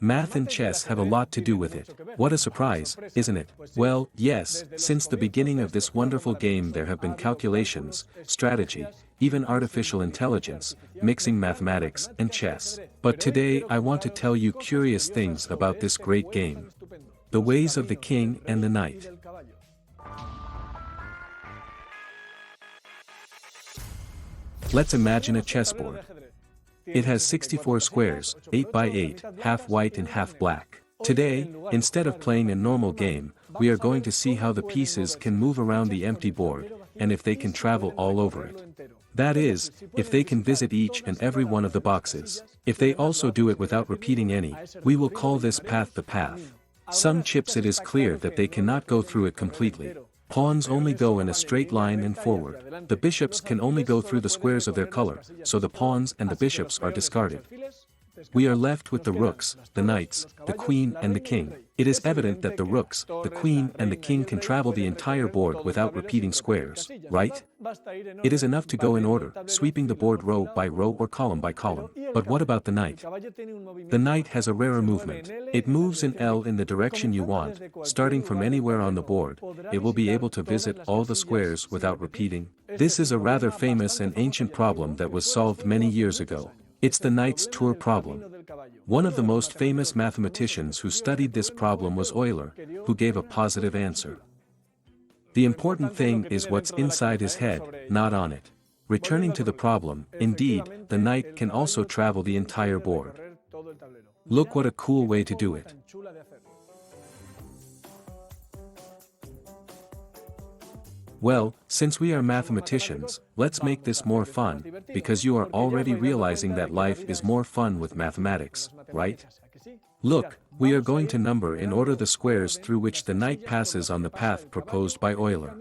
Math and chess have a lot to do with it. What a surprise, isn't it? Well, yes, since the beginning of this wonderful game there have been calculations, strategy, even artificial intelligence, mixing mathematics and chess. But today I want to tell you curious things about this great game. The ways of the king and the knight. Let's imagine a chessboard. It has 64 squares, 8 by 8, half white and half black. Today, instead of playing a normal game, we are going to see how the pieces can move around the empty board, and if they can travel all over it. That is, if they can visit each and every one of the boxes. If they also do it without repeating any, we will call this path the path. Some chips it is clear that they cannot go through it completely. Pawns only go in a straight line and forward. The bishops can only go through the squares of their color, so the pawns and the bishops are discarded. We are left with the rooks, the knights, the queen and the king. It is evident that the rooks, the queen and the king can travel the entire board without repeating squares, right? It is enough to go in order, sweeping the board row by row or column by column. But what about the knight? The knight has a rarer movement. It moves in L in the direction you want, starting from anywhere on the board. It will be able to visit all the squares without repeating. This is a rather famous and ancient problem that was solved many years ago. It's the knight's tour problem. One of the most famous mathematicians who studied this problem was Euler, who gave a positive answer. The important thing is what's inside his head, not on it. Returning to the problem, indeed, the knight can also travel the entire board. Look what a cool way to do it. Well, since we are mathematicians, let's make this more fun, because you are already realizing that life is more fun with mathematics, right? Look, we are going to number in order the squares through which the knight passes on the path proposed by Euler.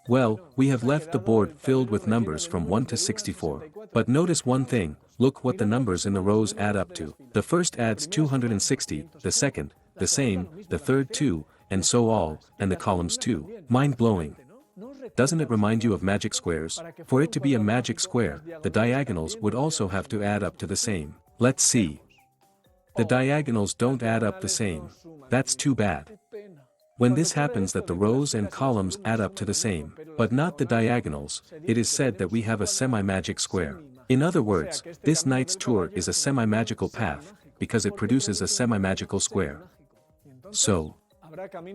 Well, we have left the board filled with numbers from 1 to 64. But notice one thing, look what the numbers in the rows add up to. The first adds 260, the second, the same, the third too, and so all, and the columns too. Mind-blowing. Doesn't it remind you of magic squares? For it to be a magic square, the diagonals would also have to add up to the same. Let's see. The diagonals don't add up the same. That's too bad. When this happens that the rows and columns add up to the same, but not the diagonals, it is said that we have a semi-magic square. In other words, this knight's tour is a semi-magical path, because it produces a semi-magical square. So,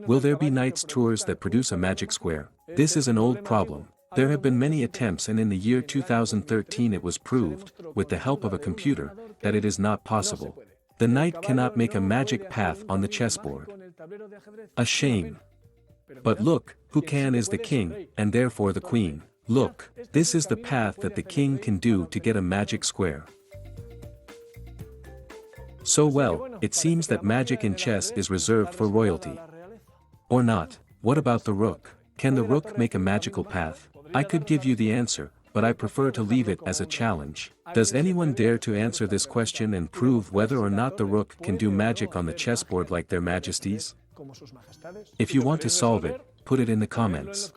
will there be knights tours that produce a magic square? This is an old problem. There have been many attempts and in the year 2013 it was proved, with the help of a computer, that it is not possible. The knight cannot make a magic path on the chessboard. A shame. But look, who can is the king, and therefore the queen. Look, this is the path that the king can do to get a magic square. So well, it seems that magic in chess is reserved for royalty. Or not. What about the rook? Can the rook make a magical path? I could give you the answer, but I prefer to leave it as a challenge. Does anyone dare to answer this question and prove whether or not the rook can do magic on the chessboard like their majesties? If you want to solve it, put it in the comments.